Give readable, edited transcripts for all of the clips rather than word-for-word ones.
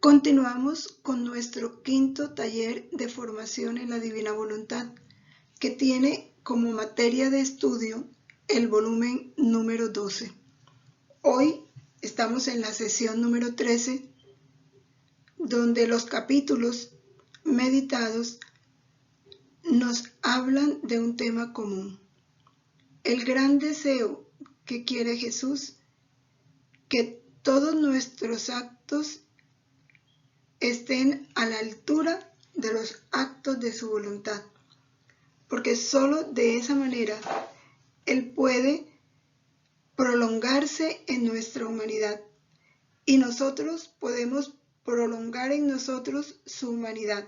Continuamos con nuestro quinto taller de formación en la Divina Voluntad, que tiene como materia de estudio el volumen número 12. Hoy estamos en la sesión número 13, donde los capítulos meditados nos hablan de un tema común. El gran deseo que quiere Jesús, que todos nuestros actos estén a la altura de los actos de su voluntad, porque solo de esa manera Él puede prolongarse en nuestra humanidad y nosotros podemos prolongar en nosotros su humanidad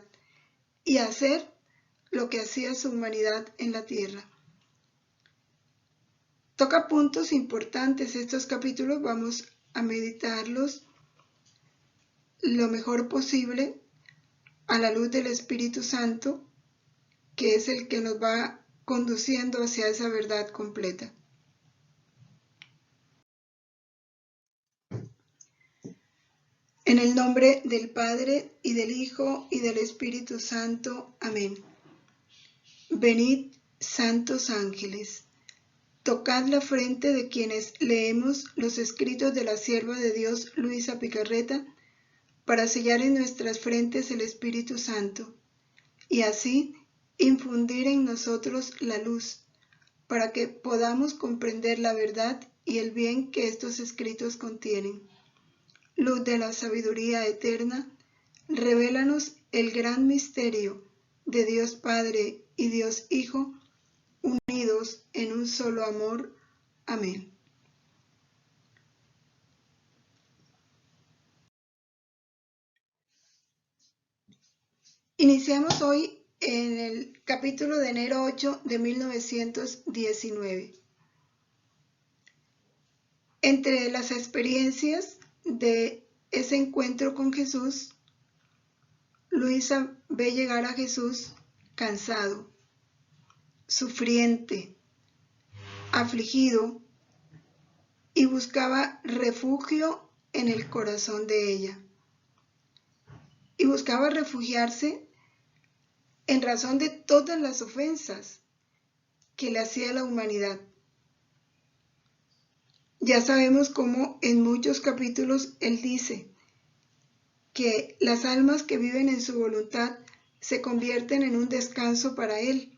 y hacer lo que hacía su humanidad en la tierra. Toca puntos importantes estos capítulos, vamos a meditarlos lo mejor posible a la luz del Espíritu Santo, que es el que nos va conduciendo hacia esa verdad completa. En el nombre del Padre, y del Hijo, y del Espíritu Santo. Amén. Venid, santos ángeles, tocad la frente de quienes leemos los escritos de la sierva de Dios Luisa Picarreta, para sellar en nuestras frentes el Espíritu Santo, y así infundir en nosotros la luz, para que podamos comprender la verdad y el bien que estos escritos contienen. Luz de la sabiduría eterna, revélanos el gran misterio de Dios Padre y Dios Hijo, unidos en un solo amor. Amén. Iniciamos hoy en el capítulo de enero 8 de 1919. Entre las experiencias de ese encuentro con Jesús, Luisa ve llegar a Jesús cansado, sufriente, afligido, y buscaba refugio en el corazón de ella. Y buscaba refugiarse en razón de todas las ofensas que le hacía la humanidad. Ya sabemos cómo en muchos capítulos él dice que las almas que viven en su voluntad se convierten en un descanso para él,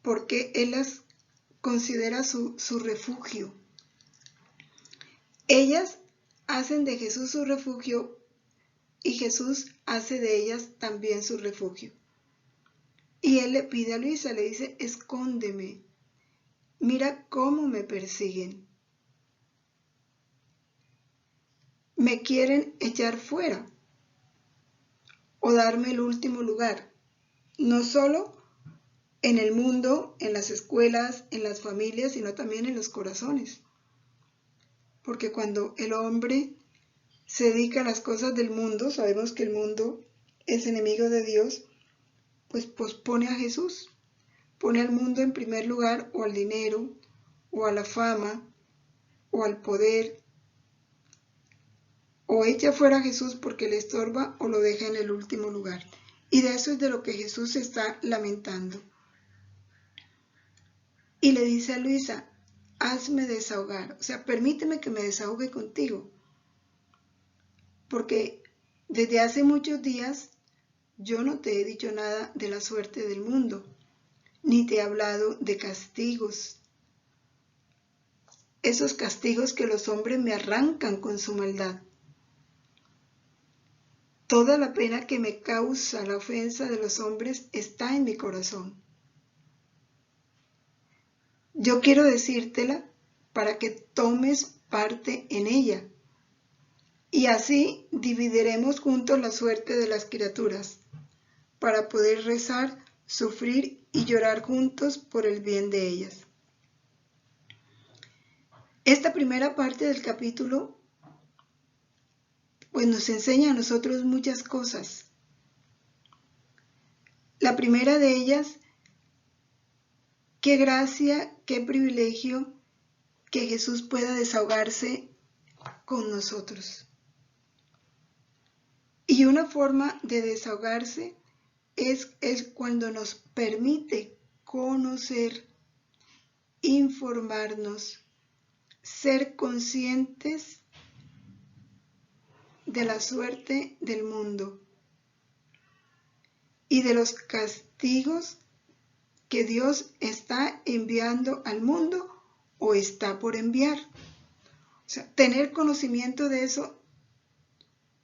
porque él las considera su refugio. Ellas hacen de Jesús su refugio y Jesús hace de ellas también su refugio. Y él le pide a Luisa, le dice: escóndeme, mira cómo me persiguen. Me quieren echar fuera o darme el último lugar, no solo en el mundo, en las escuelas, en las familias, sino también en los corazones. Porque cuando el hombre se dedica a las cosas del mundo, sabemos que el mundo es enemigo de Dios, pues pospone a Jesús, pone al mundo en primer lugar, o al dinero, o a la fama, o al poder, o echa fuera a Jesús porque le estorba o lo deja en el último lugar. Y de eso es de lo que Jesús se está lamentando. Y le dice a Luisa: hazme desahogar, o sea, permíteme que me desahogue contigo. Porque desde hace muchos días yo no te he dicho nada de la suerte del mundo, ni te he hablado de castigos. Esos castigos que los hombres me arrancan con su maldad. Toda la pena que me causa la ofensa de los hombres está en mi corazón. Yo quiero decírtela para que tomes parte en ella, y así dividiremos juntos la suerte de las criaturas, para poder rezar, sufrir y llorar juntos por el bien de ellas. Esta primera parte del capítulo pues nos enseña a nosotros muchas cosas. La primera de ellas: qué gracia, qué privilegio que Jesús pueda desahogarse con nosotros. Y una forma de desahogarse es cuando nos permite conocer, informarnos, ser conscientes de la suerte del mundo y de los castigos que Dios está enviando al mundo o está por enviar. O sea, tener conocimiento de eso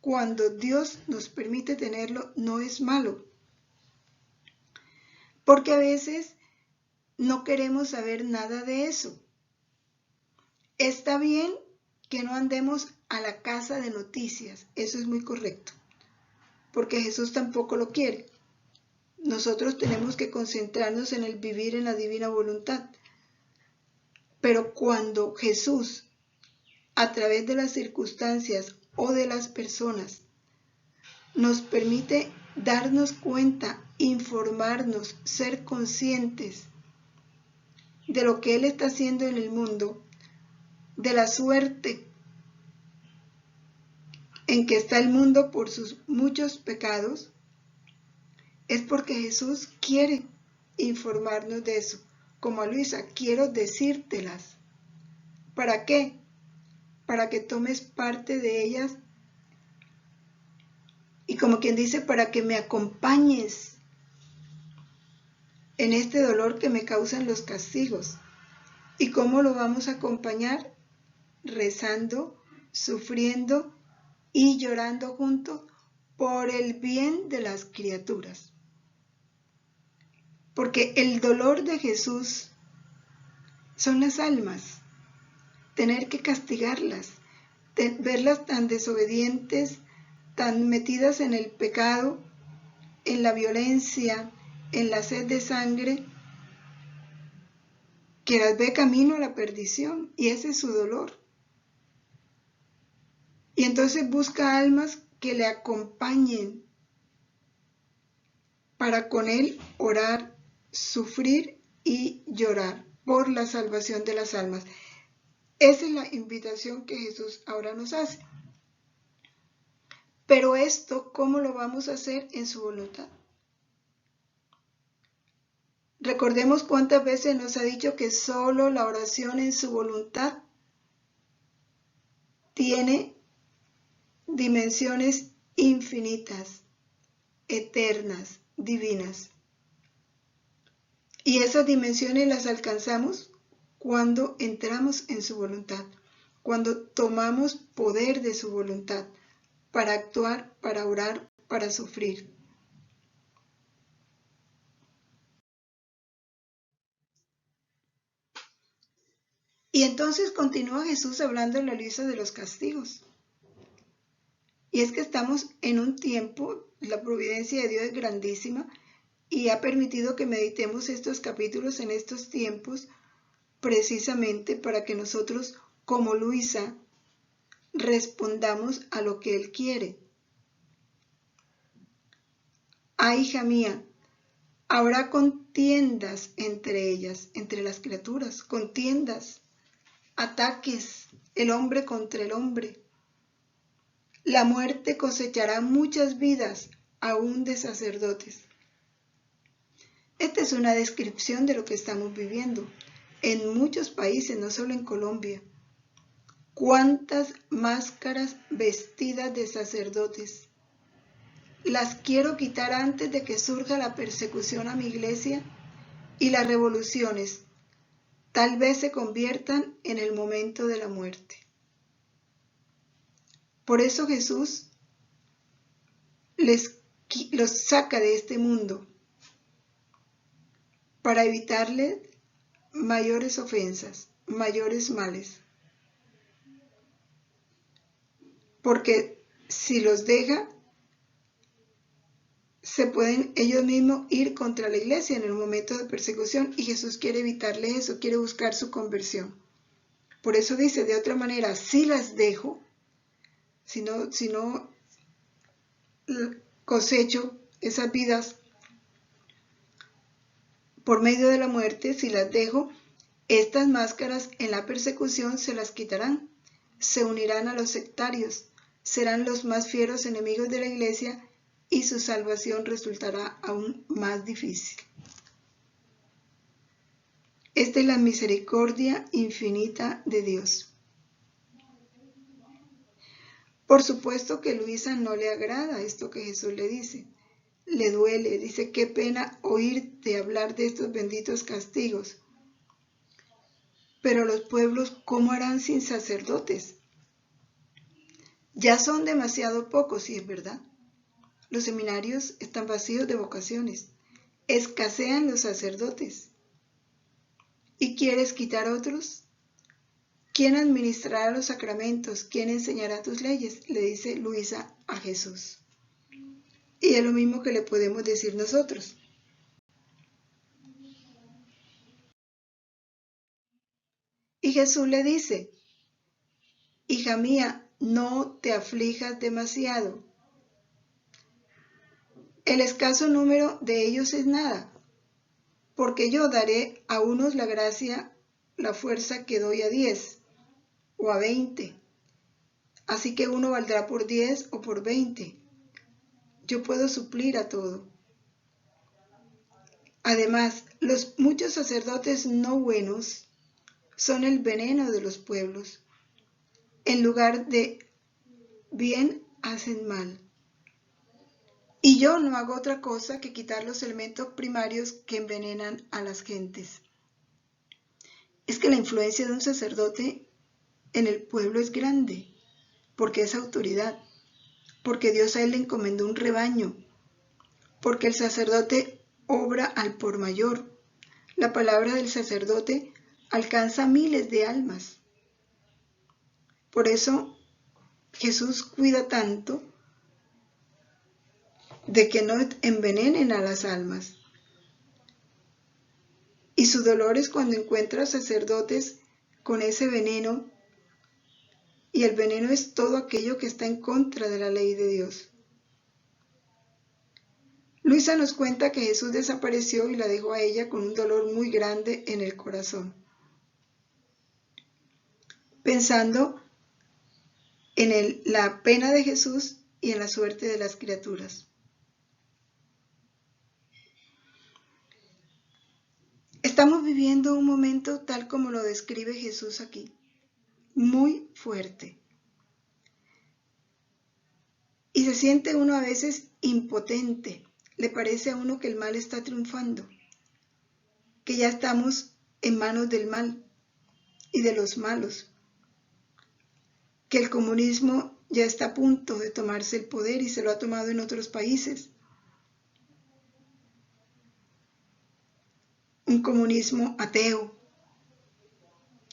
cuando Dios nos permite tenerlo no es malo. Porque a veces no queremos saber nada de eso. Está bien que no andemos a la casa de noticias, eso es muy correcto, porque Jesús tampoco lo quiere. Nosotros tenemos que concentrarnos en el vivir en la divina voluntad. Pero cuando Jesús, a través de las circunstancias o de las personas, nos permite darnos cuenta, informarnos, ser conscientes de lo que Él está haciendo en el mundo, de la suerte en que está el mundo por sus muchos pecados, es porque Jesús quiere informarnos de eso. Como a Luisa, quiero decírtelas. ¿Para qué? Para que tomes parte de ellas y, como quien dice, para que me acompañes en este dolor que me causan los castigos. ¿Y cómo lo vamos a acompañar? Rezando, sufriendo y llorando juntos por el bien de las criaturas. Porque el dolor de Jesús son las almas. Tener que castigarlas, verlas tan desobedientes, tan metidas en el pecado, en la violencia, en la sed de sangre, que las ve camino a la perdición, y ese es su dolor. Y entonces busca almas que le acompañen para con él orar, sufrir y llorar por la salvación de las almas. Esa es la invitación que Jesús ahora nos hace. Pero esto, ¿cómo lo vamos a hacer? En su voluntad. Recordemos cuántas veces nos ha dicho que solo la oración en su voluntad tiene dimensiones infinitas, eternas, divinas. Y esas dimensiones las alcanzamos cuando entramos en su voluntad, cuando tomamos poder de su voluntad para actuar, para orar, para sufrir. Y entonces continúa Jesús hablando en la lista de los castigos. Y es que estamos en un tiempo, la providencia de Dios es grandísima y ha permitido que meditemos estos capítulos en estos tiempos precisamente para que nosotros, como Luisa, respondamos a lo que Él quiere. Ah, hija mía, habrá contiendas entre ellas, entre las criaturas, contiendas, ataques, el hombre contra el hombre. La muerte cosechará muchas vidas, aún de sacerdotes. Esta es una descripción de lo que estamos viviendo en muchos países, no solo en Colombia. ¿Cuántas máscaras vestidas de sacerdotes? Las quiero quitar antes de que surja la persecución a mi iglesia y las revoluciones tal vez se conviertan en el momento de la muerte. Por eso Jesús los saca de este mundo para evitarles mayores ofensas, mayores males. Porque si los deja, se pueden ellos mismos ir contra la iglesia en el momento de persecución, y Jesús quiere evitarle eso, quiere buscar su conversión. Por eso dice, de otra manera, si las dejo, si no cosecho esas vidas por medio de la muerte, si las dejo, estas máscaras en la persecución se las quitarán, se unirán a los sectarios, serán los más fieros enemigos de la Iglesia y su salvación resultará aún más difícil. Esta es la misericordia infinita de Dios. Por supuesto que Luisa no le agrada esto que Jesús le dice. Le duele, dice, qué pena oírte hablar de estos benditos castigos. Pero los pueblos, ¿cómo harán sin sacerdotes? Ya son demasiado pocos, si es verdad. Los seminarios están vacíos de vocaciones. Escasean los sacerdotes. ¿Y quieres quitar otros? ¿Quién administrará los sacramentos? ¿Quién enseñará tus leyes? Le dice Luisa a Jesús. Y es lo mismo que le podemos decir nosotros. Y Jesús le dice, hija mía, no te aflijas demasiado. El escaso número de ellos es nada, porque yo daré a unos la gracia, la fuerza que doy a 10 o a 20. Así que uno valdrá por 10 o por 20. Yo puedo suplir a todo. Además, los muchos sacerdotes no buenos son el veneno de los pueblos. En lugar de bien, hacen mal. Y yo no hago otra cosa que quitar los elementos primarios que envenenan a las gentes. Es que la influencia de un sacerdote en el pueblo es grande, porque es autoridad, porque Dios a él le encomendó un rebaño, porque el sacerdote obra al por mayor. La palabra del sacerdote alcanza miles de almas. Por eso Jesús cuida tanto de que no envenenen a las almas. Y su dolor es cuando encuentra sacerdotes con ese veneno, y el veneno es todo aquello que está en contra de la ley de Dios. Luisa nos cuenta que Jesús desapareció y la dejó a ella con un dolor muy grande en el corazón, pensando en la pena de Jesús y en la suerte de las criaturas. Estamos viviendo un momento tal como lo describe Jesús aquí, muy fuerte. Y se siente uno a veces impotente, le parece a uno que el mal está triunfando, que ya estamos en manos del mal y de los malos, que el comunismo ya está a punto de tomarse el poder y se lo ha tomado en otros países. Un comunismo ateo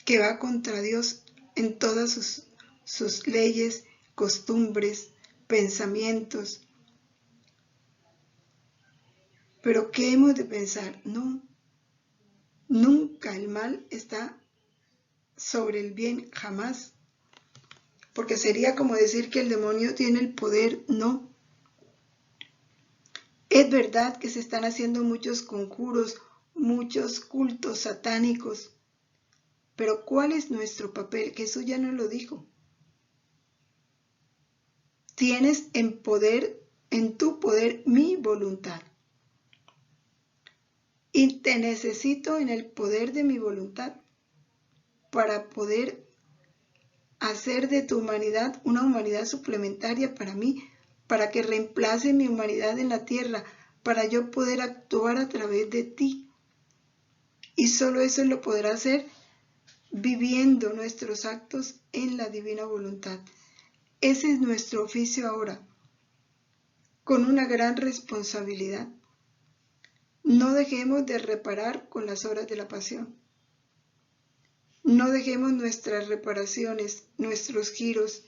que va contra Dios en todas sus leyes, costumbres, pensamientos. Pero ¿qué hemos de pensar? No, nunca el mal está sobre el bien, jamás. Porque sería como decir que el demonio tiene el poder, no. Es verdad que se están haciendo muchos conjuros, muchos cultos satánicos, pero ¿cuál es nuestro papel? Jesús ya nos lo dijo. Tienes en tu poder mi voluntad. Y te necesito en el poder de mi voluntad para poder hacer de tu humanidad una humanidad suplementaria para mí, para que reemplace mi humanidad en la tierra, para yo poder actuar a través de ti. Y solo eso lo podrá hacer viviendo nuestros actos en la divina voluntad. Ese es nuestro oficio ahora, con una gran responsabilidad. No dejemos de reparar con las horas de la pasión. No dejemos nuestras reparaciones, nuestros giros,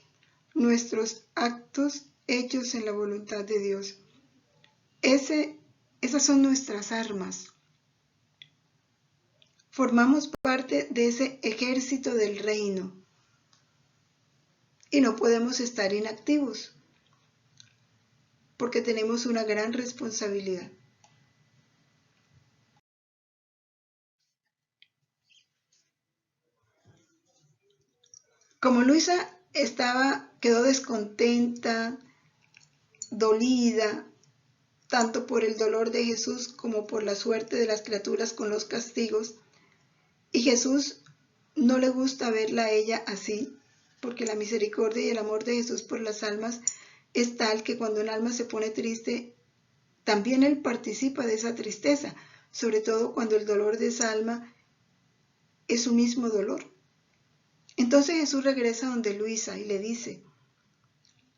nuestros actos hechos en la voluntad de Dios. Esas son nuestras armas. Formamos parte de ese ejército del reino y no podemos estar inactivos porque tenemos una gran responsabilidad. Como Luisa quedó descontenta, dolida, tanto por el dolor de Jesús como por la suerte de las criaturas con los castigos. Y Jesús no le gusta verla a ella así, porque la misericordia y el amor de Jesús por las almas es tal que cuando un alma se pone triste, también Él participa de esa tristeza, sobre todo cuando el dolor de esa alma es su mismo dolor. Entonces Jesús regresa donde Luisa y le dice: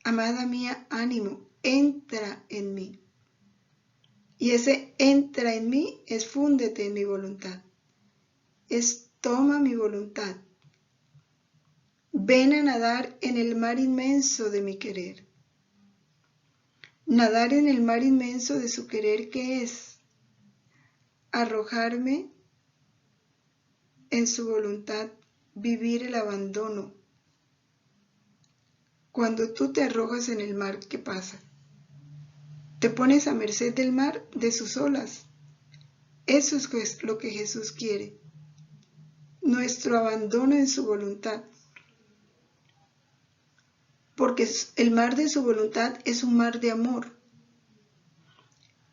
amada mía, ánimo, entra en mí. Y ese entra en mí es fúndete en mi voluntad. Es toma mi voluntad. Ven a nadar en el mar inmenso de mi querer. Nadar en el mar inmenso de su querer, ¿qué es? Arrojarme en su voluntad, vivir el abandono. Cuando tú te arrojas en el mar, ¿qué pasa? Te pones a merced del mar, de sus olas. Eso es lo que Jesús quiere. Nuestro abandono en su voluntad. Porque el mar de su voluntad es un mar de amor.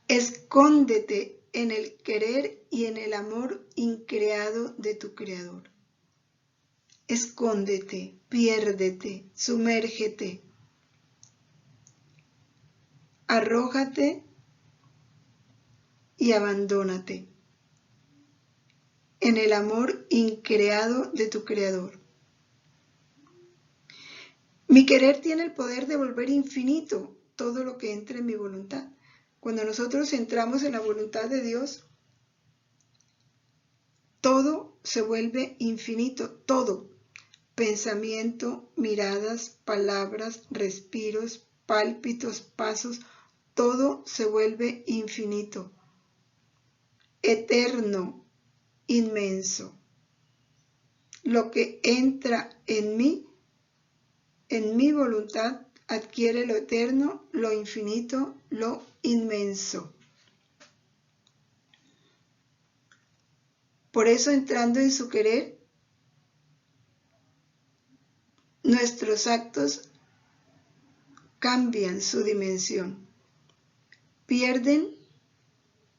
Escóndete en el querer y en el amor increado de tu Creador. Escóndete, piérdete, sumérgete. Arrójate y abandónate en el amor increado de tu Creador. Mi querer tiene el poder de volver infinito todo lo que entre en mi voluntad. Cuando nosotros entramos en la voluntad de Dios, todo se vuelve infinito, todo. Pensamiento, miradas, palabras, respiros, pálpitos, pasos, todo se vuelve infinito, eterno, inmenso. Lo que entra en mi voluntad, adquiere lo eterno, lo infinito, lo inmenso. Por eso, entrando en su querer, nuestros actos cambian su dimensión, pierden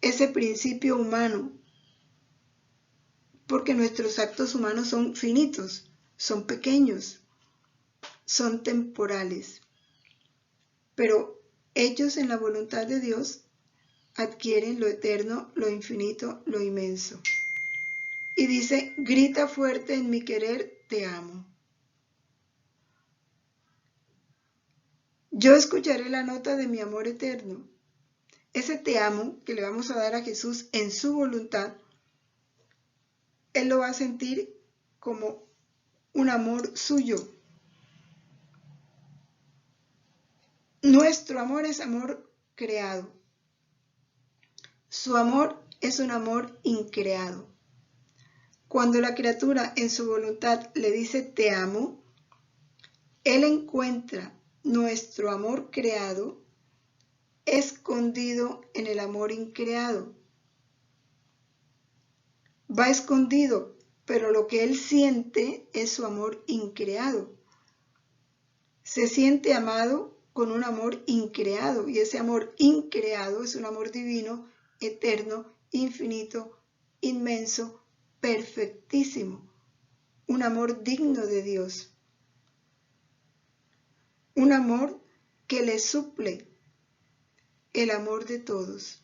ese principio humano, porque nuestros actos humanos son finitos, son pequeños, son temporales, pero ellos en la voluntad de Dios adquieren lo eterno, lo infinito, lo inmenso. Y dice: grita fuerte en mi querer, te amo. Yo escucharé la nota de mi amor eterno. Ese te amo que le vamos a dar a Jesús en su voluntad, Él lo va a sentir como un amor suyo. Nuestro amor es amor creado. Su amor es un amor increado. Cuando la criatura en su voluntad le dice te amo, Él encuentra nuestro amor creado escondido en el amor increado. Va escondido, pero lo que Él siente es su amor increado. Se siente amado con un amor increado, y ese amor increado es un amor divino, eterno, infinito, inmenso, perfectísimo. Un amor digno de Dios. Un amor que le suple el amor de todos.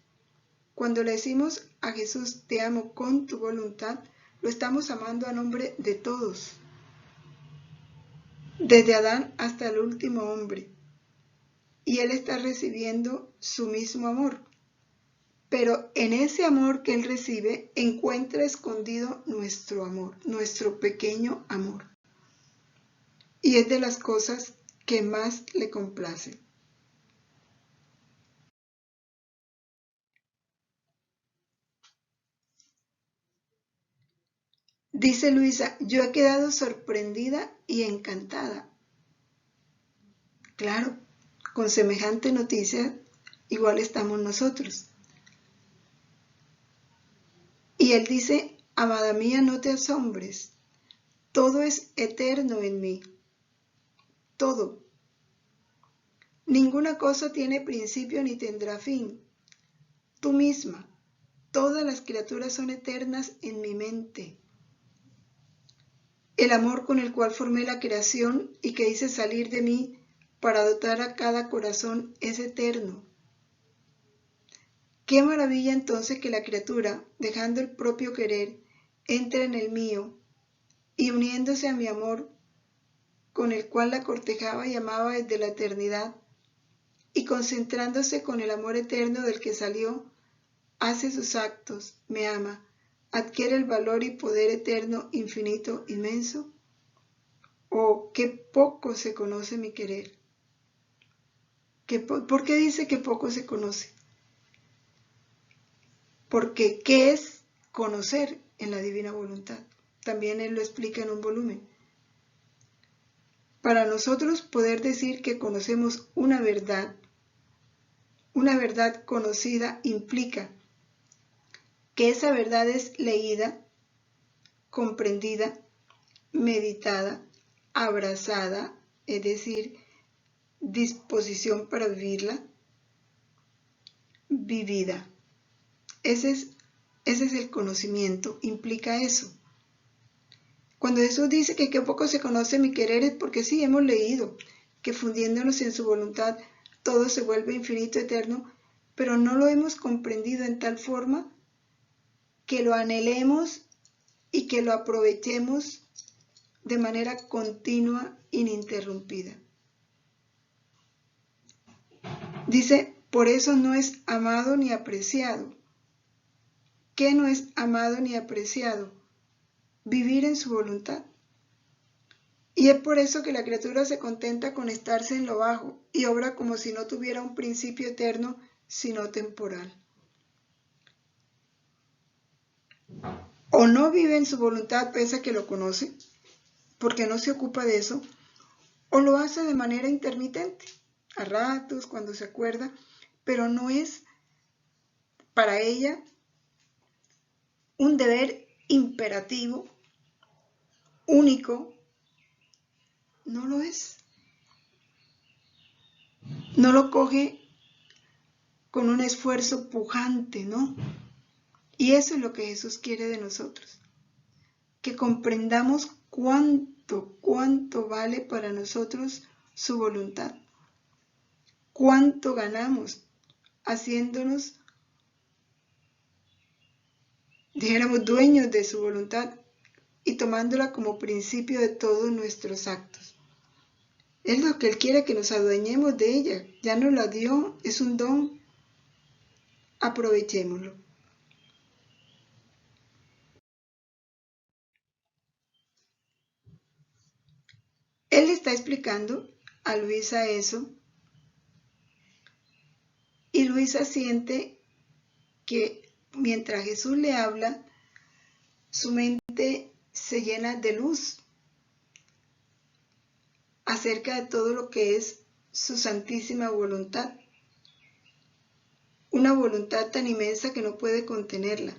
Cuando le decimos a Jesús te amo con tu voluntad, lo estamos amando a nombre de todos, desde Adán hasta el último hombre, y Él está recibiendo su mismo amor, pero en ese amor que Él recibe encuentra escondido nuestro amor, nuestro pequeño amor, y es de las cosas que más le complace. Dice Luisa: yo he quedado sorprendida y encantada. Claro, con semejante noticia, igual estamos nosotros. Y él dice: amada mía, no te asombres, todo es eterno en mí. todo. Ninguna cosa tiene principio ni tendrá fin. Tú misma, todas las criaturas son eternas en mi mente. El amor con el cual formé la creación y que hice salir de mí para dotar a cada corazón es eterno. Qué maravilla entonces que la criatura, dejando el propio querer, entre en el mío y uniéndose a mi amor, con el cual la cortejaba y amaba desde la eternidad, y concentrándose con el amor eterno del que salió, hace sus actos, me ama, adquiere el valor y poder eterno, infinito, inmenso. Oh, qué poco se conoce mi querer. ¿Por qué dice que poco se conoce? Porque ¿qué es conocer en la divina voluntad? También él lo explica en un volumen. Para nosotros poder decir que conocemos una verdad conocida implica que esa verdad es leída, comprendida, meditada, abrazada, es decir, disposición para vivirla, vivida. Ese es el conocimiento, implica eso. Cuando Jesús dice que qué poco se conoce mi querer es porque sí hemos leído que fundiéndonos en su voluntad todo se vuelve infinito, eterno, pero no lo hemos comprendido en tal forma que lo anhelemos y que lo aprovechemos de manera continua, ininterrumpida. Dice, por eso no es amado ni apreciado. ¿Qué no es amado ni apreciado? Vivir en su voluntad. Y es por eso que la criatura se contenta con estarse en lo bajo y obra como si no tuviera un principio eterno, sino temporal. O no vive en su voluntad pese a que lo conoce, porque no se ocupa de eso, o lo hace de manera intermitente, a ratos, cuando se acuerda, pero no es para ella un deber imperativo, único, no lo es. No lo coge con un esfuerzo pujante, ¿no? Y eso es lo que Jesús quiere de nosotros, que comprendamos cuánto vale para nosotros su voluntad, cuánto ganamos haciéndonos, dijéramos, dueños de su voluntad y tomándola como principio de todos nuestros actos. Es lo que Él quiere, que nos adueñemos de ella. Ya nos la dio, es un don. Aprovechémoslo. Él le está explicando a Luisa eso y Luisa siente que mientras Jesús le habla, su mente se llena de luz acerca de todo lo que es su santísima voluntad. Una voluntad tan inmensa que no puede contenerla.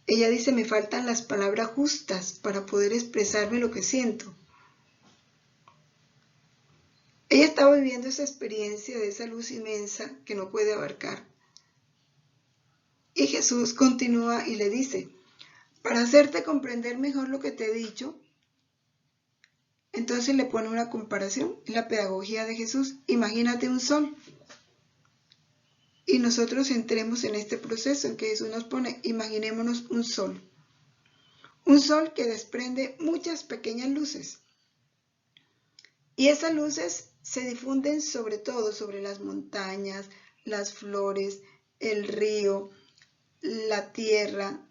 Ella dice, me faltan las palabras justas para poder expresarme lo que siento. Ella estaba viviendo esa experiencia de esa luz inmensa que no puede abarcar. Y Jesús continúa y le dice, para hacerte comprender mejor lo que te he dicho, entonces le pone una comparación en la pedagogía de Jesús. Imagínate un sol. Y nosotros entremos en este proceso en que Jesús nos pone, imaginémonos un sol. Un sol que desprende muchas pequeñas luces. Y esas luces se difunden sobre todo, sobre las montañas, las flores, el río, la tierra.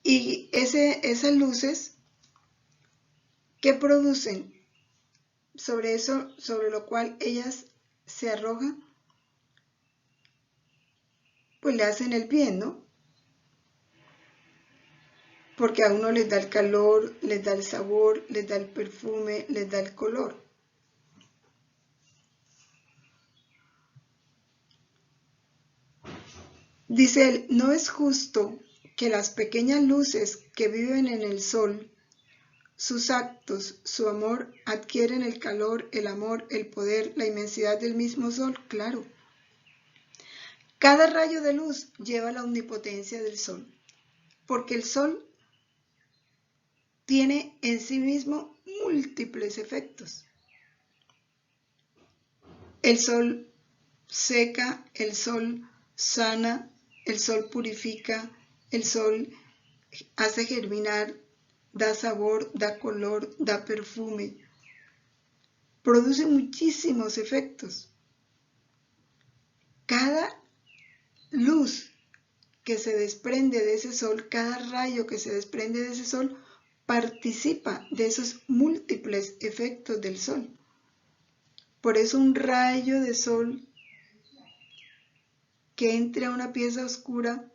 Y esas luces, ¿qué producen? Sobre eso, sobre lo cual ellas se arrojan, pues le hacen el bien, ¿no? Porque a uno les da el calor, les da el sabor, les da el perfume, les da el color. Dice él, no es justo que las pequeñas luces que viven en el sol, sus actos, su amor, adquieren el calor, el amor, el poder, la inmensidad del mismo sol? Claro. Cada rayo de luz lleva la omnipotencia del sol, porque el sol tiene en sí mismo múltiples efectos. El sol seca, el sol sana, el sol purifica, el sol hace germinar, da sabor, da color, da perfume. Produce muchísimos efectos. Cada luz que se desprende de ese sol, cada rayo que se desprende de ese sol, participa de esos múltiples efectos del sol. Por eso un rayo de sol que entre a una pieza oscura,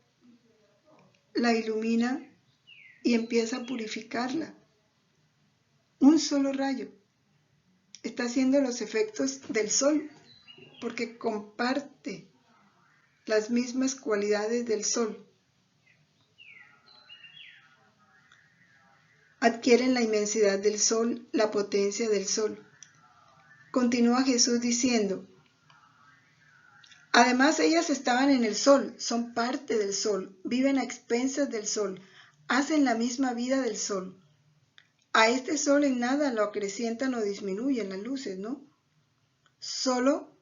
la ilumina y empieza a purificarla. Un solo rayo está haciendo los efectos del sol, porque comparte las mismas cualidades del sol. Adquieren la inmensidad del sol, la potencia del sol. Continúa Jesús diciendo: además, ellas estaban en el sol, son parte del sol, viven a expensas del sol, hacen la misma vida del sol. A este sol en nada lo acrecientan o disminuyen las luces, ¿no? Solo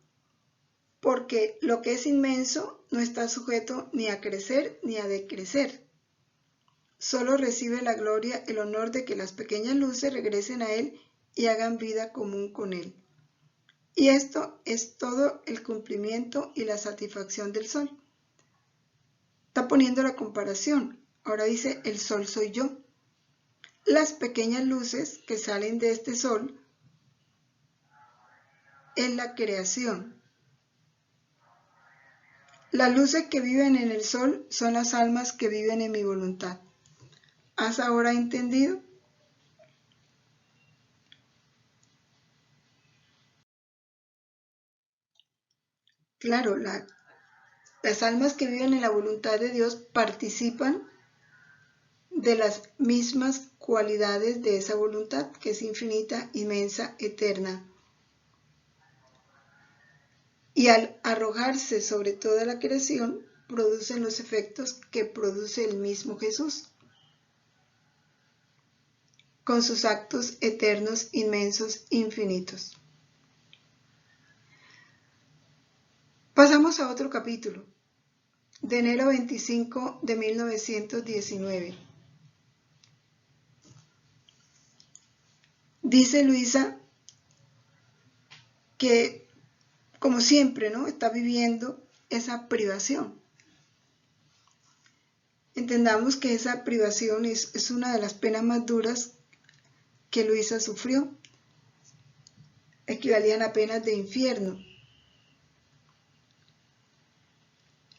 porque lo que es inmenso no está sujeto ni a crecer ni a decrecer. Solo recibe la gloria, el honor de que las pequeñas luces regresen a él y hagan vida común con él. Y esto es todo el cumplimiento y la satisfacción del sol. Está poniendo la comparación. Ahora dice: el sol soy yo. Las pequeñas luces que salen de este sol es la creación. Las luces que viven en el sol son las almas que viven en mi voluntad. ¿Has ahora entendido? Claro, las almas que viven en la voluntad de Dios participan de las mismas cualidades de esa voluntad, que es infinita, inmensa, eterna. Y al arrojarse sobre toda la creación, producen los efectos que produce el mismo Jesús, con sus actos eternos, inmensos, infinitos. Pasamos a otro capítulo, de enero 25 de 1919. Dice Luisa que, como siempre, ¿no?, está viviendo esa privación. Entendamos que esa privación es una de las penas más duras que Luisa sufrió. Equivalían a penas de infierno.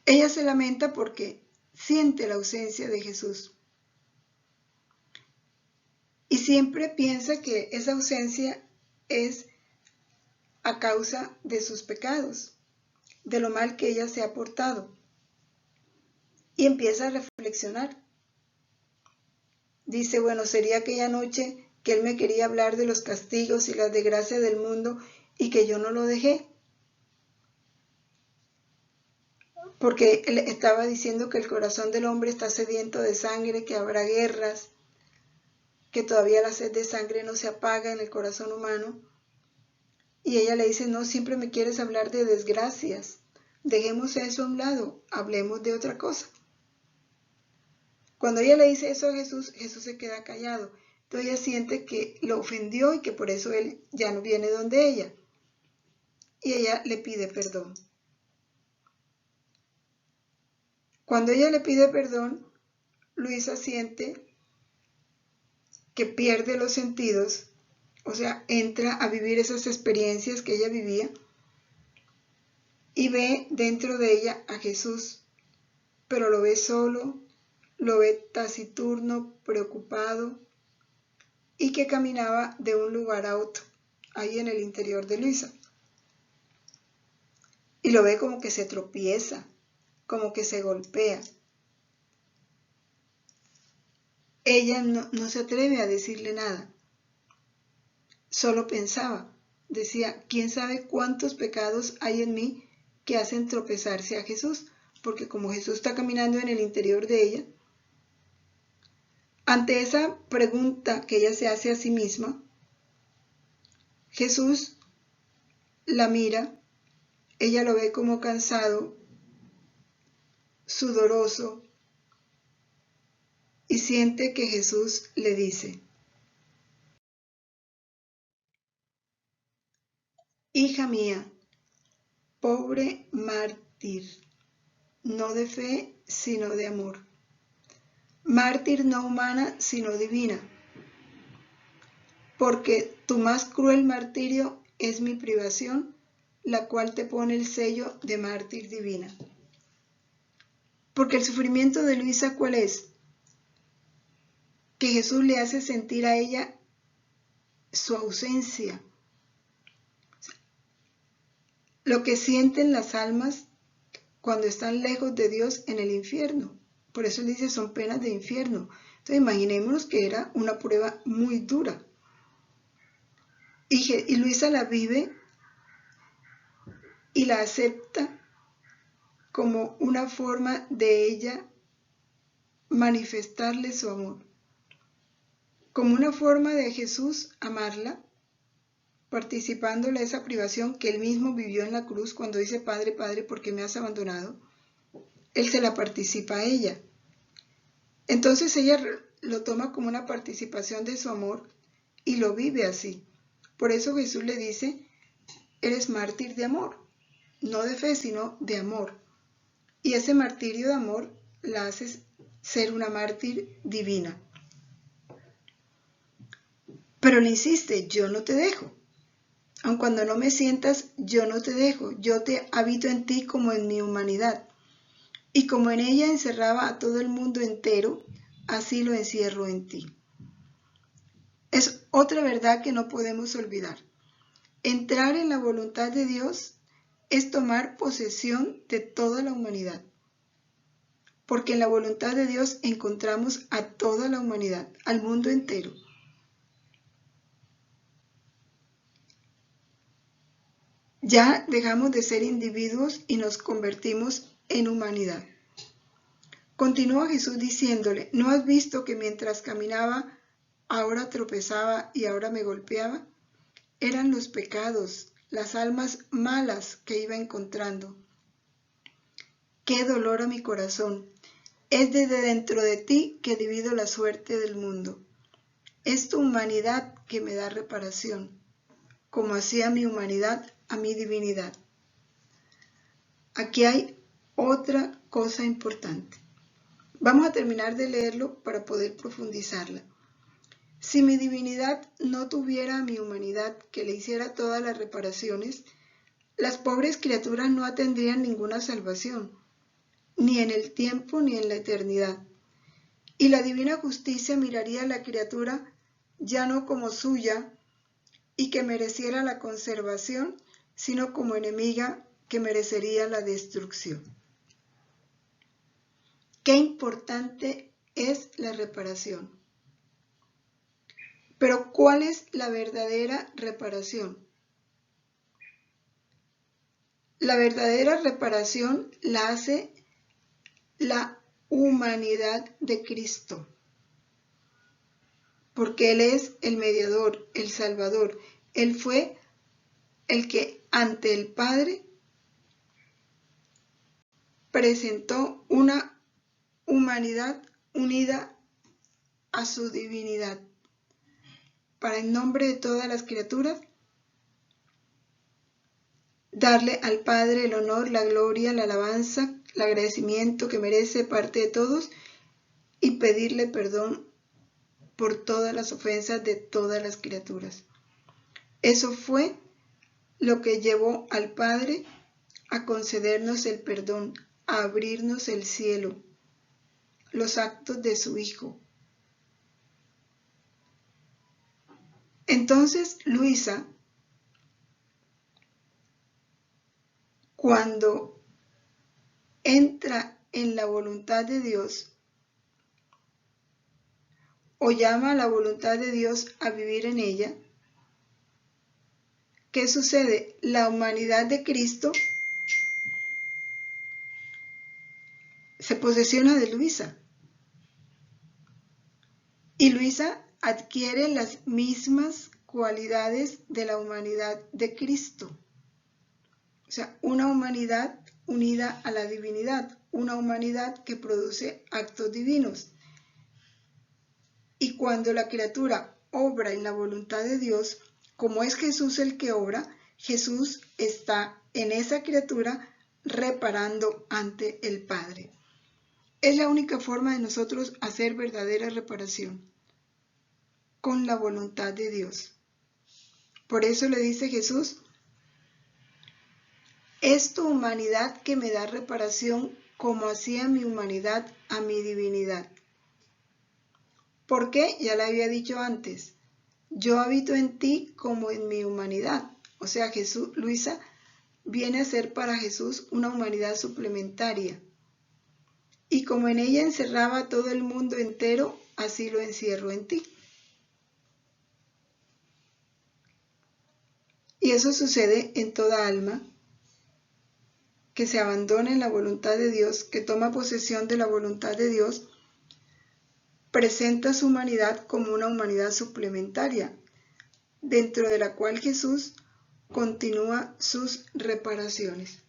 Ella se lamenta porque siente la ausencia de Jesús. Y siempre piensa que esa ausencia es a causa de sus pecados, de lo mal que ella se ha portado. Y empieza a reflexionar. Dice: bueno, sería aquella noche que él me quería hablar de los castigos y las desgracias del mundo y que yo no lo dejé. Porque él estaba diciendo que el corazón del hombre está sediento de sangre, que habrá guerras, que todavía la sed de sangre no se apaga en el corazón humano. Y ella le dice: no, siempre me quieres hablar de desgracias. Dejemos eso a un lado, hablemos de otra cosa. Cuando ella le dice eso a Jesús, Jesús se queda callado. Entonces ella siente que lo ofendió y que por eso él ya no viene donde ella. Y ella le pide perdón. Cuando ella le pide perdón, Luisa siente que pierde los sentidos, o sea, entra a vivir esas experiencias que ella vivía y ve dentro de ella a Jesús, pero lo ve solo, lo ve taciturno, preocupado y que caminaba de un lugar a otro, ahí en el interior de Luisa. Y lo ve como que se tropieza, como que se golpea. ella no se atreve a decirle nada. Solo pensaba, decía, ¿quién sabe cuántos pecados hay en mí que hacen tropezarse a Jesús? Porque como Jesús está caminando en el interior de ella, ante esa pregunta que ella se hace a sí misma, Jesús la mira, ella lo ve como cansado, sudoroso, y siente que Jesús le dice: hija mía, pobre mártir, no de fe, sino de amor. Mártir no humana, sino divina. Porque tu más cruel martirio es mi privación, la cual te pone el sello de mártir divina. Porque el sufrimiento de Luisa, ¿cuál es? Que Jesús le hace sentir a ella su ausencia. Lo que sienten las almas cuando están lejos de Dios en el infierno. Por eso él dice, son penas de infierno. Entonces imaginémonos que era una prueba muy dura. Y Luisa la vive y la acepta como una forma de ella manifestarle su amor. Como una forma de Jesús amarla, participándole de esa privación que él mismo vivió en la cruz cuando dice, Padre, Padre, ¿por qué me has abandonado? Él se la participa a ella. Entonces ella lo toma como una participación de su amor y lo vive así. Por eso Jesús le dice, eres mártir de amor, no de fe, sino de amor. Y ese martirio de amor la hace ser una mártir divina. Pero le insiste, yo no te dejo. Aun cuando no me sientas, yo no te dejo. Yo te habito en ti como en mi humanidad. Y como en ella encerraba a todo el mundo entero, así lo encierro en ti. Es otra verdad que no podemos olvidar. Entrar en la voluntad de Dios es tomar posesión de toda la humanidad. Porque en la voluntad de Dios encontramos a toda la humanidad, al mundo entero. Ya dejamos de ser individuos y nos convertimos en humanidad. Continúa Jesús diciéndole, ¿no has visto que mientras caminaba, ahora tropezaba y ahora me golpeaba? Eran los pecados, las almas malas que iba encontrando. ¡Qué dolor a mi corazón! Es desde dentro de ti que divido la suerte del mundo. Es tu humanidad que me da reparación, como hacía mi humanidad a mi divinidad. Aquí hay otra cosa importante. Vamos a terminar de leerlo para poder profundizarla. Si mi divinidad no tuviera a mi humanidad que le hiciera todas las reparaciones, las pobres criaturas no tendrían ninguna salvación, ni en el tiempo ni en la eternidad. Y la divina justicia miraría a la criatura ya no como suya y que mereciera la conservación, sino como enemiga que merecería la destrucción. Qué importante es la reparación. Pero ¿cuál es la verdadera reparación? La verdadera reparación la hace la humanidad de Cristo, porque Él es el mediador, el Salvador. Él fue el que ante el Padre presentó una humanidad unida a su divinidad, para en nombre de todas las criaturas darle al Padre el honor, la gloria, la alabanza, el agradecimiento que merece parte de todos y pedirle perdón por todas las ofensas de todas las criaturas. Eso fue lo que llevó al Padre a concedernos el perdón, a abrirnos el cielo, los actos de su Hijo. Entonces Luisa, cuando entra en la voluntad de Dios, o llama a la voluntad de Dios a vivir en ella, ¿qué sucede? La humanidad de Cristo se posesiona de Luisa. Y Luisa adquiere las mismas cualidades de la humanidad de Cristo. O sea, una humanidad unida a la divinidad, una humanidad que produce actos divinos. Y cuando la criatura obra en la voluntad de Dios, como es Jesús el que obra, Jesús está en esa criatura reparando ante el Padre. Es la única forma de nosotros hacer verdadera reparación, con la voluntad de Dios. Por eso le dice Jesús, es tu humanidad que me da reparación como hacía mi humanidad a mi divinidad. ¿Por qué? Ya lo había dicho antes. Yo habito en ti como en mi humanidad. O sea, Luisa viene a ser para Jesús una humanidad suplementaria. Y como en ella encerraba todo el mundo entero, así lo encierro en ti. Y eso sucede en toda alma que se abandona en la voluntad de Dios, que toma posesión de la voluntad de Dios, presenta su humanidad como una humanidad suplementaria, dentro de la cual Jesús continúa sus reparaciones.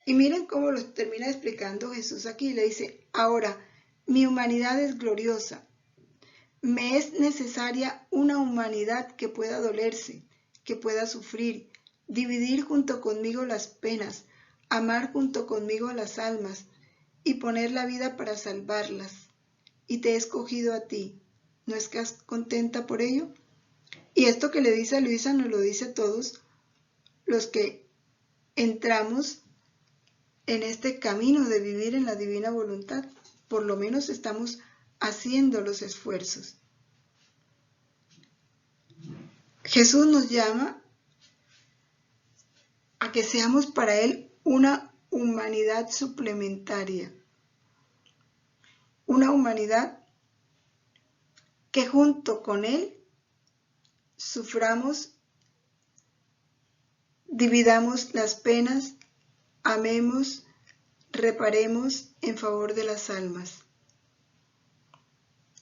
Y miren cómo lo termina explicando Jesús aquí. Le dice, ahora, mi humanidad es gloriosa. Me es necesaria una humanidad que pueda dolerse, que pueda sufrir, dividir junto conmigo las penas, amar junto conmigo a las almas y poner la vida para salvarlas. Y te he escogido a ti. ¿No estás contenta por ello? Y esto que le dice a Luisa nos lo dice a todos los que entramos en este camino de vivir en la divina voluntad. Por lo menos estamos haciendo los esfuerzos. Jesús nos llama a que seamos para Él una humanidad suplementaria. Una humanidad que junto con Él suframos, dividamos las penas, amemos, reparemos en favor de las almas.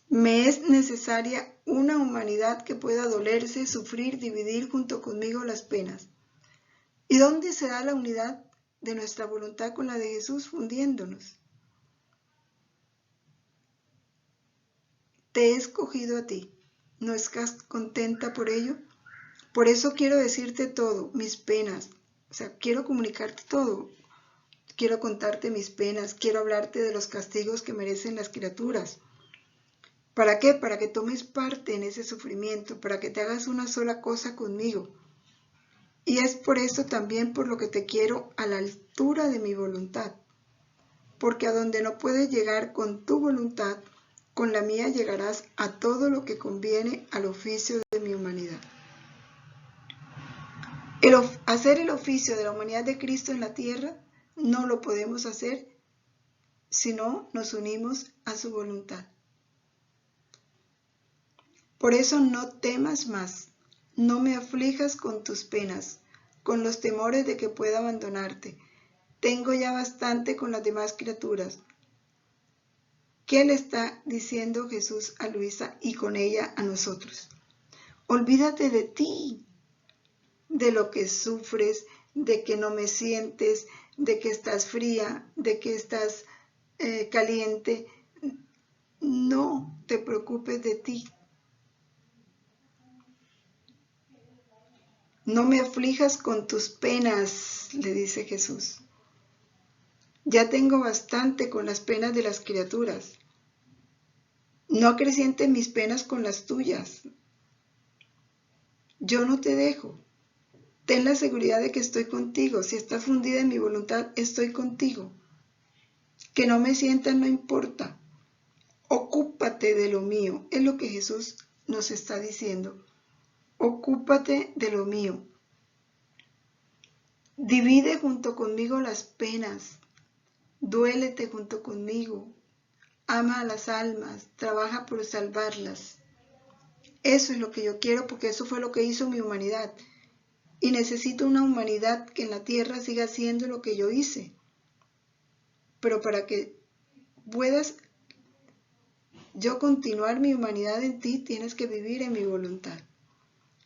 Me es necesaria una humanidad que pueda dolerse, sufrir, dividir junto conmigo las penas. ¿Y dónde se da la unidad de nuestra voluntad con la de Jesús? Fundiéndonos. Te he escogido a ti. ¿No estás contenta por ello? Por eso quiero decirte todo, mis penas. O sea, quiero comunicarte todo. Quiero contarte mis penas. Quiero hablarte de los castigos que merecen las criaturas. ¿Para qué? Para que tomes parte en ese sufrimiento, para que te hagas una sola cosa conmigo. Y es por eso también por lo que te quiero a la altura de mi voluntad. Porque a donde no puedes llegar con tu voluntad, con la mía llegarás a todo lo que conviene al oficio de mi humanidad. Hacer el oficio de la humanidad de Cristo en la tierra no lo podemos hacer si no nos unimos a su voluntad. Por eso no temas más, no me aflijas con tus penas, con los temores de que pueda abandonarte. Tengo ya bastante con las demás criaturas. ¿Qué le está diciendo Jesús a Luisa y con ella a nosotros? Olvídate de ti, de lo que sufres, de que no me sientes, de que estás fría, de que estás caliente. No te preocupes de ti. No me aflijas con tus penas, le dice Jesús. Ya tengo bastante con las penas de las criaturas. No acrecientes mis penas con las tuyas. Yo no te dejo. Ten la seguridad de que estoy contigo. Si estás fundida en mi voluntad, estoy contigo. Que no me sientas no importa. Ocúpate de lo mío. Es lo que Jesús nos está diciendo. Ocúpate de lo mío. Divide junto conmigo las penas, duélete junto conmigo, ama a las almas, trabaja por salvarlas. Eso es lo que yo quiero porque eso fue lo que hizo mi humanidad. Y necesito una humanidad que en la tierra siga haciendo lo que yo hice. Pero para que puedas yo continuar mi humanidad en ti, tienes que vivir en mi voluntad.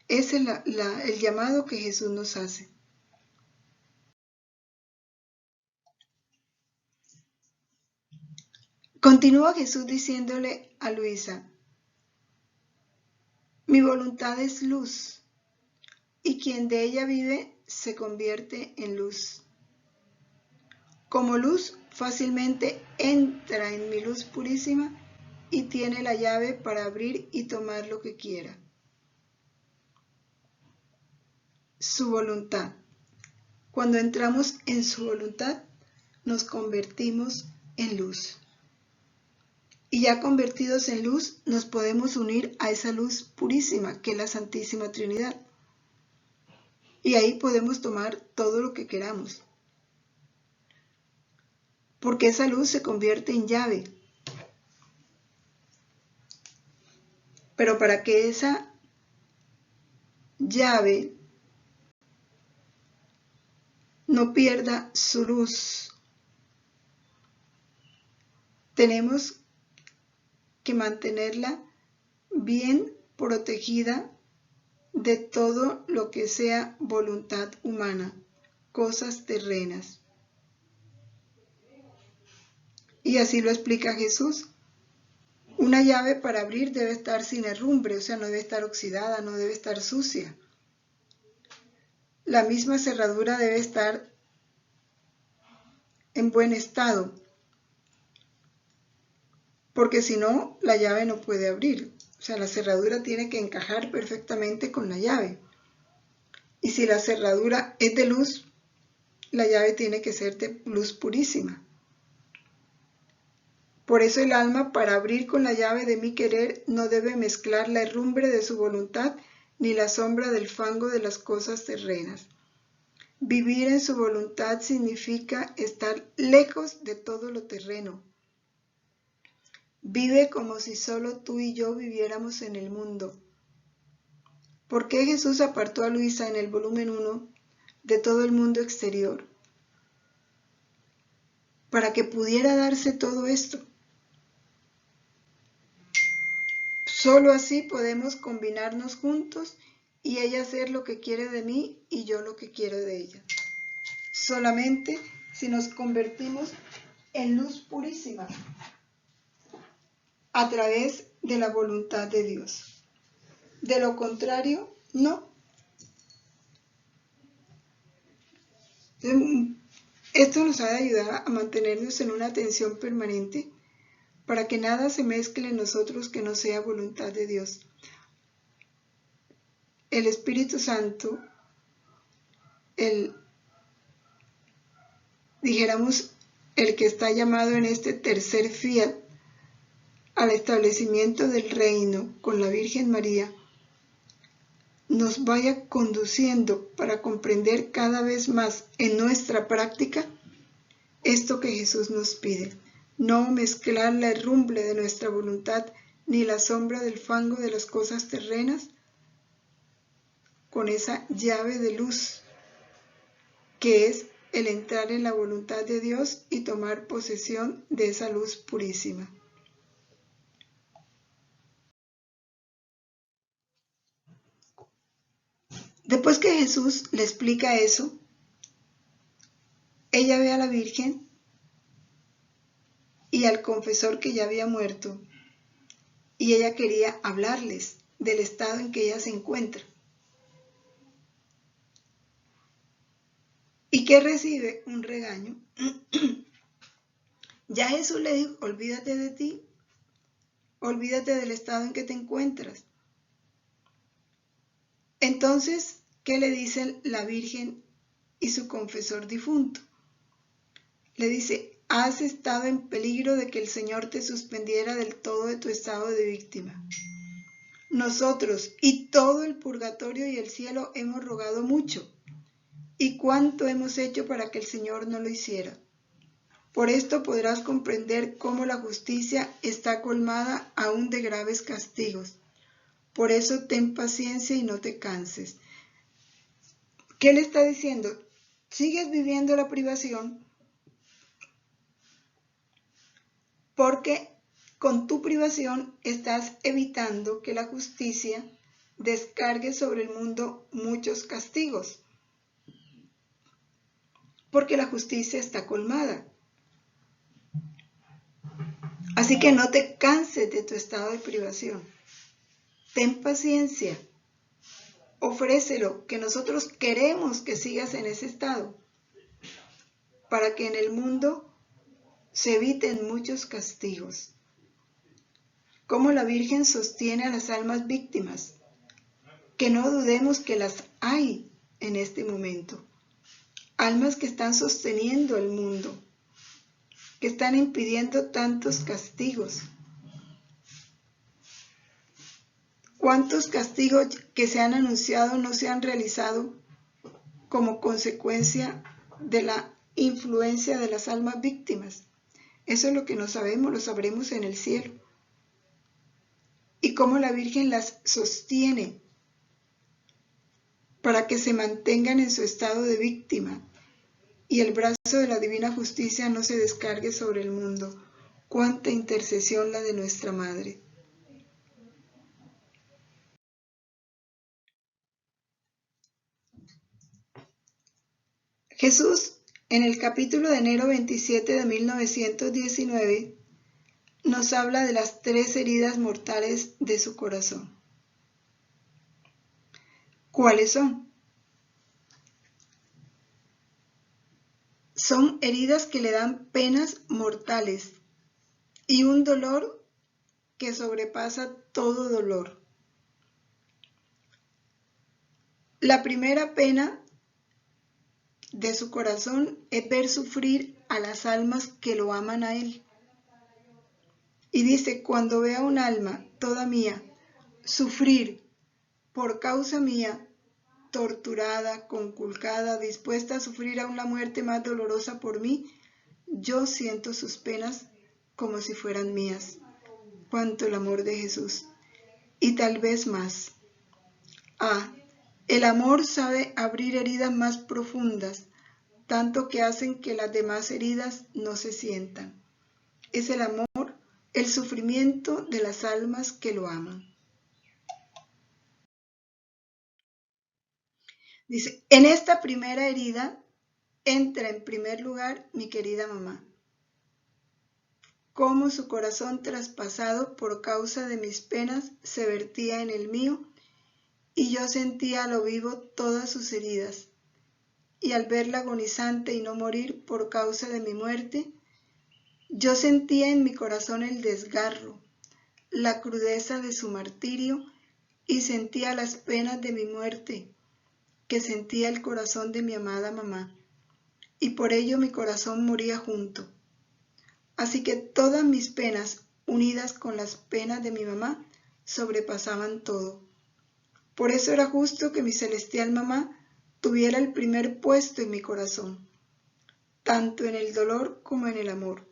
Ese es el llamado que Jesús nos hace. Continúa Jesús diciéndole a Luisa, mi voluntad es luz, y quien de ella vive se convierte en luz. Como luz, fácilmente entra en mi luz purísima y tiene la llave para abrir y tomar lo que quiera. Su voluntad. Cuando entramos en su voluntad, nos convertimos en luz. Y ya convertidos en luz, nos podemos unir a esa luz purísima, que es la Santísima Trinidad. Y ahí podemos tomar todo lo que queramos. Porque esa luz se convierte en llave. Pero para que esa llave no pierda su luz, tenemos que mantenerla bien protegida de todo lo que sea voluntad humana, cosas terrenas. Y así lo explica Jesús. Una llave para abrir debe estar sin herrumbre, o sea, no debe estar oxidada, no debe estar sucia. La misma cerradura debe estar en buen estado, porque si no, la llave no puede abrir. O sea, la cerradura tiene que encajar perfectamente con la llave. Y si la cerradura es de luz, la llave tiene que ser de luz purísima. Por eso el alma, para abrir con la llave de mi querer, no debe mezclar la herrumbre de su voluntad ni la sombra del fango de las cosas terrenas. Vivir en su voluntad significa estar lejos de todo lo terreno. Vive como si solo tú y yo viviéramos en el mundo. ¿Por qué Jesús apartó a Luisa en el volumen 1 de todo el mundo exterior? Para que pudiera darse todo esto. Solo así podemos combinarnos juntos y ella hacer lo que quiere de mí y yo lo que quiero de ella. Solamente si nos convertimos en luz purísima a través de la voluntad de Dios. De lo contrario, no. Esto nos ha de ayudar a mantenernos en una atención permanente para que nada se mezcle en nosotros que no sea voluntad de Dios. El Espíritu Santo, dijéramos, el que está llamado en este tercer fiat al establecimiento del reino con la Virgen María, nos vaya conduciendo para comprender cada vez más en nuestra práctica esto que Jesús nos pide. No mezclar la herrumbre de nuestra voluntad ni la sombra del fango de las cosas terrenas con esa llave de luz que es el entrar en la voluntad de Dios y tomar posesión de esa luz purísima. Después que Jesús le explica eso, ella ve a la Virgen y al confesor que ya había muerto, y ella quería hablarles del estado en que ella se encuentra. ¿Y qué recibe? Un regaño. Ya Jesús le dijo, olvídate de ti, olvídate del estado en que te encuentras. Entonces, ¿qué le dicen la Virgen y su confesor difunto? Le dice, has estado en peligro de que el Señor te suspendiera del todo de tu estado de víctima. Nosotros y todo el purgatorio y el cielo hemos rogado mucho ¿Y cuánto hemos hecho para que el Señor no lo hiciera? Por esto podrás comprender cómo la justicia está colmada aún de graves castigos. Por eso ten paciencia y no te canses. ¿Qué le está diciendo? Sigues viviendo la privación porque con tu privación estás evitando que la justicia descargue sobre el mundo muchos castigos. Porque la justicia está colmada. Así que no te canses de tu estado de privación. Ten paciencia. Ofrécelo, que nosotros queremos que sigas en ese estado, para que en el mundo se eviten muchos castigos. Como la Virgen sostiene a las almas víctimas, que no dudemos que las hay en este momento. Almas que están sosteniendo el mundo, que están impidiendo tantos castigos. ¿Cuántos castigos que se han anunciado no se han realizado como consecuencia de la influencia de las almas víctimas? Eso es lo que no sabemos, lo sabremos en el cielo. Y cómo la Virgen las sostiene para que se mantengan en su estado de víctima y el brazo de la divina justicia no se descargue sobre el mundo. Cuánta intercesión la de nuestra Madre. Jesús, en el capítulo de enero 27 de 1919, nos habla de las 3 heridas mortales de su corazón. ¿Cuáles son? Son heridas que le dan penas mortales y un dolor que sobrepasa todo dolor. La primera pena de su corazón es ver sufrir a las almas que lo aman a Él. Y dice, cuando vea un alma, toda mía, sufrir por causa mía, torturada, conculcada, dispuesta a sufrir aún la muerte más dolorosa por mí, yo siento sus penas como si fueran mías. Cuánto el amor de Jesús. Y tal vez más. El amor sabe abrir heridas más profundas, tanto que hacen que las demás heridas no se sientan. Es el amor, el sufrimiento de las almas que lo aman. Dice, en esta primera herida entra en primer lugar mi querida mamá. Cómo su corazón traspasado por causa de mis penas se vertía en el mío, y yo sentía a lo vivo todas sus heridas. Y al verla agonizante y no morir por causa de mi muerte, yo sentía en mi corazón el desgarro, la crudeza de su martirio, y sentía las penas de mi muerte, que sentía el corazón de mi amada mamá, y por ello mi corazón moría junto. Así que todas mis penas, unidas con las penas de mi mamá, sobrepasaban todo. Por eso era justo que mi celestial mamá tuviera el primer puesto en mi corazón, tanto en el dolor como en el amor.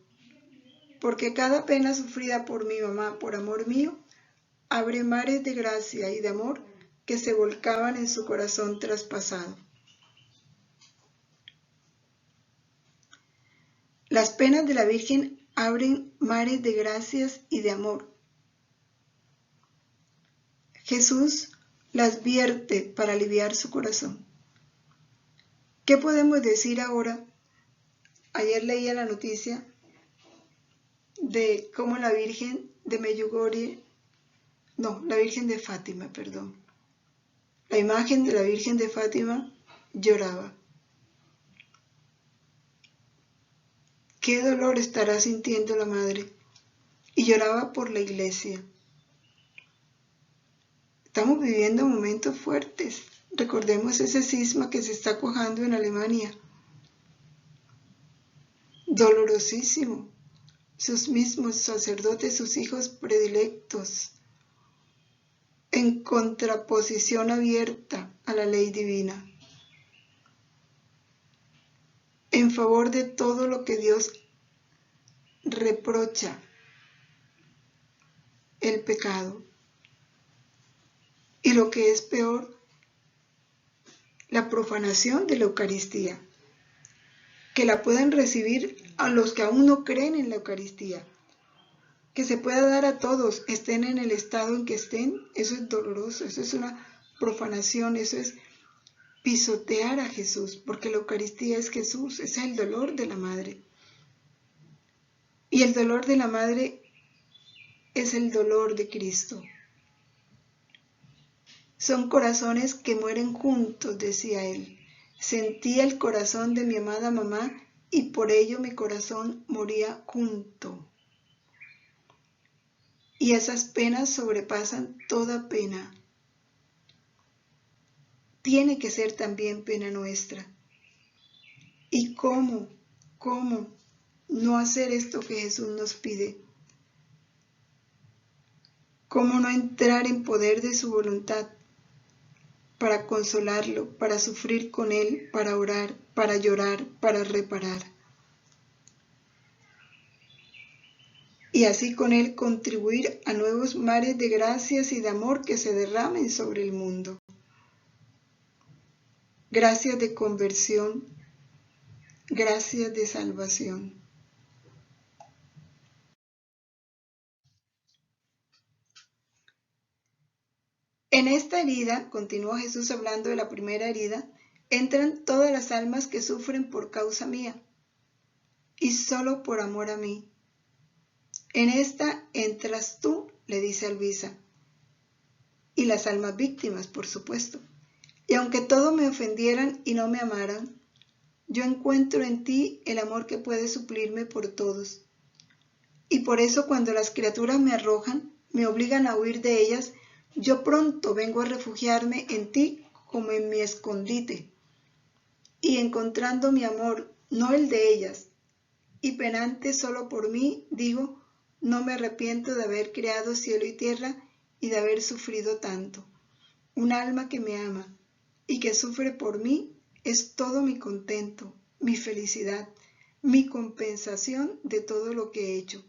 Porque cada pena sufrida por mi mamá por amor mío, abre mares de gracia y de amor que se volcaban en su corazón traspasado. Las penas de la Virgen abren mares de gracias y de amor. Jesús las vierte para aliviar su corazón. ¿Qué podemos decir ahora? Ayer leía la noticia de cómo la Virgen de Medjugorje, la Virgen de Fátima, perdón. La imagen de la Virgen de Fátima lloraba. ¿Qué dolor estará sintiendo la madre? Y lloraba por la iglesia. Estamos viviendo momentos fuertes. Recordemos ese cisma que se está cuajando en Alemania. Dolorosísimo. Sus mismos sacerdotes, sus hijos predilectos, en contraposición abierta a la ley divina. en favor de todo lo que Dios reprocha, el pecado. Y lo que es peor, la profanación de la Eucaristía, que la puedan recibir a los que aún no creen en la Eucaristía, que se pueda dar a todos, estén en el estado en que estén. Eso es doloroso, eso es una profanación, eso es pisotear a Jesús, porque la Eucaristía es Jesús, es el dolor de la Madre. Y el dolor de la Madre es el dolor de Cristo. Son corazones que mueren juntos, decía él. Sentía el corazón de mi amada mamá y por ello mi corazón moría junto. Y esas penas sobrepasan toda pena. Tiene que ser también pena nuestra. ¿Y cómo no hacer esto que Jesús nos pide? ¿Cómo no entrar en poder de su voluntad para consolarlo, para sufrir con él, para orar, para llorar, para reparar? Y así con él contribuir a nuevos mares de gracias y de amor que se derramen sobre el mundo. Gracias de conversión, gracias de salvación. En esta herida, continúa Jesús hablando de la primera herida, entran todas las almas que sufren por causa mía y solo por amor a mí. En esta entras tú, le dice a Luisa, y las almas víctimas, por supuesto. Y aunque todos me ofendieran y no me amaran, yo encuentro en ti el amor que puede suplirme por todos. Y por eso cuando las criaturas me arrojan, me obligan a huir de ellas, yo pronto vengo a refugiarme en ti como en mi escondite. Y encontrando mi amor, no el de ellas, y penante solo por mí, digo, no me arrepiento de haber creado cielo y tierra y de haber sufrido tanto. Un alma que me ama y que sufre por mí es todo mi contento, mi felicidad, mi compensación de todo lo que he hecho.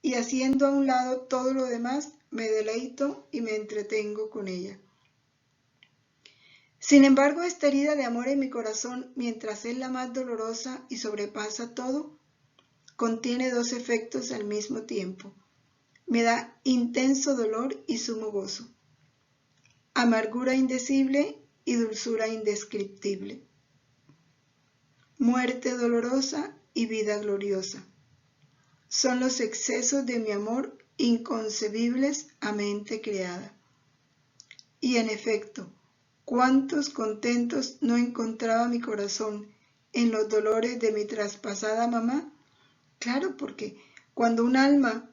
Y haciendo a un lado todo lo demás, me deleito y me entretengo con ella. Sin embargo, esta herida de amor en mi corazón, mientras es la más dolorosa y sobrepasa todo, contiene dos efectos al mismo tiempo. Me da intenso dolor y sumo gozo, amargura indecible y dulzura indescriptible, muerte dolorosa y vida gloriosa. Son los excesos de mi amor inconcebibles a mente creada. Y en efecto, cuántos contentos no encontraba mi corazón en los dolores de mi traspasada mamá. Claro, porque cuando un alma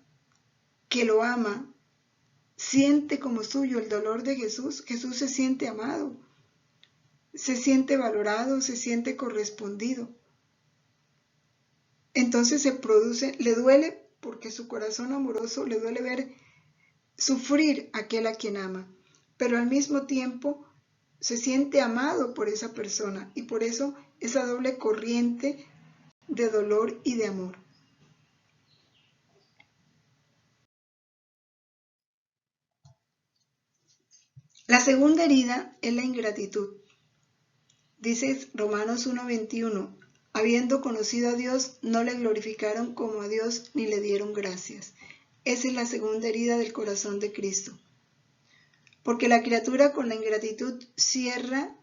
que lo ama siente como suyo el dolor de Jesús, Jesús se siente amado, se siente valorado, se siente correspondido. Entonces se produce, le duele porque su corazón amoroso le duele ver sufrir a aquel a quien ama, pero al mismo tiempo se siente amado por esa persona y por eso esa doble corriente de dolor y de amor. La segunda herida es la ingratitud. Dice Romanos 1:21, habiendo conocido a Dios, no le glorificaron como a Dios ni le dieron gracias. Esa es la segunda herida del corazón de Cristo. Porque la criatura con la ingratitud cierra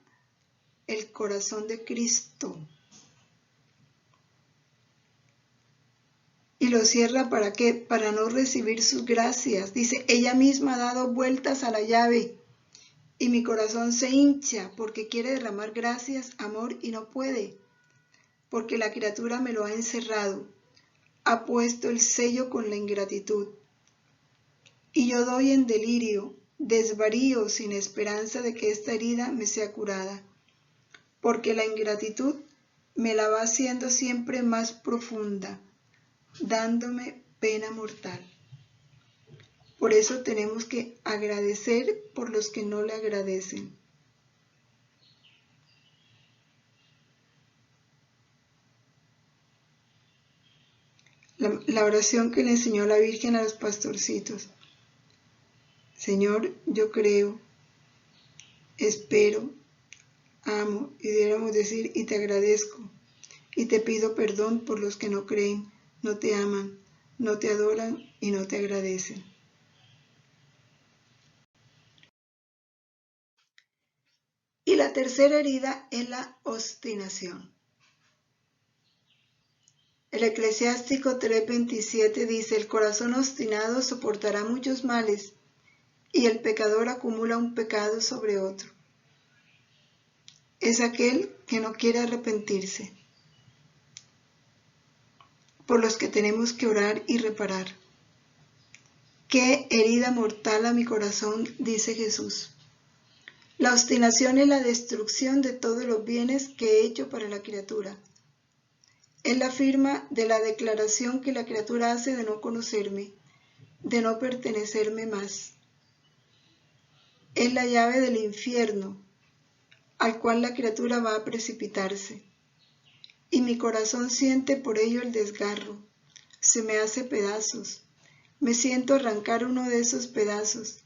el corazón de Cristo. ¿Y lo cierra para qué? Para no recibir sus gracias. Dice, ella misma ha dado vueltas a la llave y mi corazón se hincha porque quiere derramar gracias, amor y no puede. Porque la criatura me lo ha encerrado, ha puesto el sello con la ingratitud. Y yo doy en delirio, desvarío sin esperanza de que esta herida me sea curada. Porque la ingratitud me la va haciendo siempre más profunda, dándome pena mortal. Por eso tenemos que agradecer por los que no le agradecen. la oración que le enseñó la Virgen a los pastorcitos. Señor, yo creo, espero, amo, y deberíamos decir, y te agradezco, y te pido perdón por los que no creen, no te aman, no te adoran y no te agradecen. Y la tercera herida es la obstinación. El Eclesiástico 3:27 dice: el corazón obstinado soportará muchos males, y el pecador acumula un pecado sobre otro. Es aquel que no quiere arrepentirse, por los que tenemos que orar y reparar. ¡Qué herida mortal a mi corazón!, dice Jesús. La obstinación es la destrucción de todos los bienes que he hecho para la criatura. Es la firma de la declaración que la criatura hace de no conocerme, de no pertenecerme más. Es la llave del infierno al cual la criatura va a precipitarse. Y mi corazón siente por ello el desgarro, se me hace pedazos, me siento arrancar uno de esos pedazos.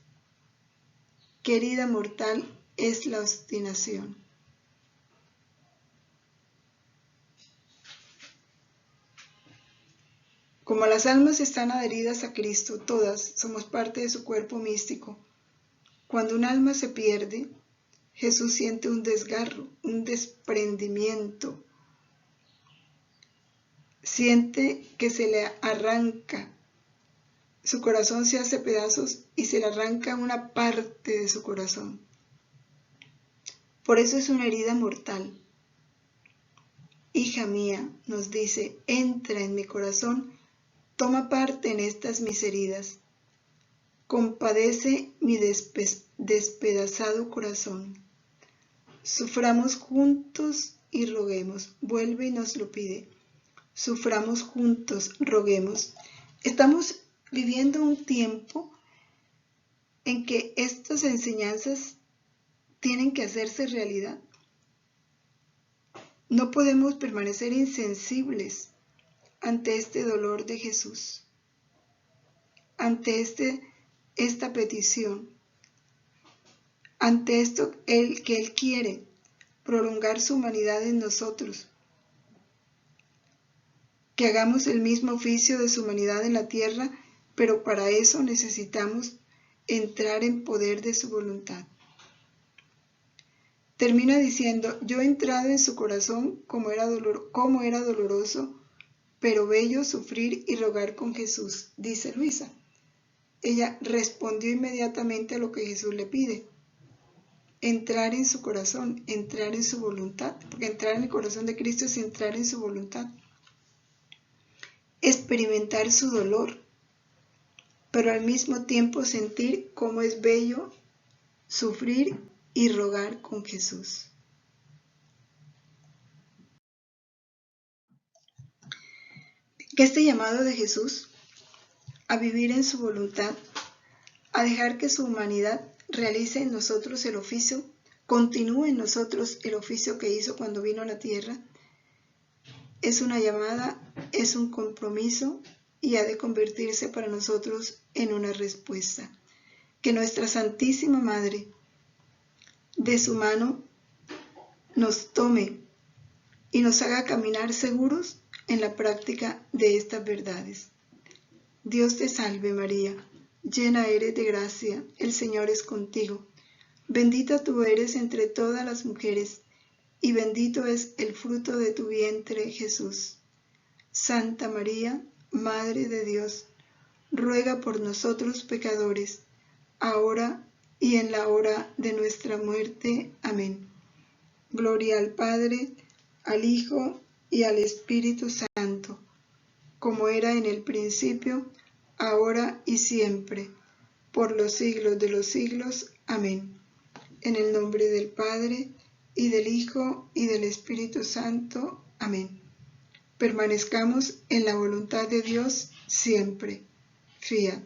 Qué herida mortal es la obstinación. Como las almas están adheridas a Cristo, todas somos parte de su cuerpo místico. Cuando un alma se pierde, Jesús siente un desgarro, un desprendimiento. Siente que se le arranca, su corazón se hace pedazos y se le arranca una parte de su corazón. Por eso es una herida mortal. Hija mía, nos dice, entra en mi corazón, toma parte en estas mis heridas, compadece mi despedazado corazón. Suframos juntos y roguemos, vuelve y nos lo pide. Suframos juntos, roguemos. Estamos viviendo un tiempo en que estas enseñanzas tienen que hacerse realidad. No podemos permanecer insensibles ante este dolor de Jesús, ante esta petición, ante esto que Él quiere prolongar su humanidad en nosotros, que hagamos el mismo oficio de su humanidad en la tierra, pero para eso necesitamos entrar en poder de su voluntad. Termina diciendo: yo he entrado en su corazón como era doloroso, pero bello sufrir y rogar con Jesús, dice Luisa. Ella respondió inmediatamente a lo que Jesús le pide: entrar en su corazón, entrar en su voluntad, porque entrar en el corazón de Cristo es entrar en su voluntad. Experimentar su dolor, pero al mismo tiempo sentir cómo es bello sufrir y rogar con Jesús. Que este llamado de Jesús a vivir en su voluntad, a dejar que su humanidad realice en nosotros el oficio, continúe en nosotros el oficio que hizo cuando vino a la tierra, es una llamada, es un compromiso y ha de convertirse para nosotros en una respuesta. Que nuestra Santísima Madre, de su mano, nos tome y nos haga caminar seguros en la práctica de estas verdades. Dios te salve María, llena eres de gracia, el Señor es contigo. Bendita tú eres entre todas las mujeres, y bendito es el fruto de tu vientre, Jesús. Santa María, Madre de Dios, ruega por nosotros pecadores, ahora y en la hora de nuestra muerte. Amén. Gloria al Padre, al Hijo y al Espíritu Santo, como era en el principio, ahora y siempre, por los siglos de los siglos. Amén. En el nombre del Padre, y del Hijo, y del Espíritu Santo. Amén. Permanezcamos en la voluntad de Dios siempre. Fiat.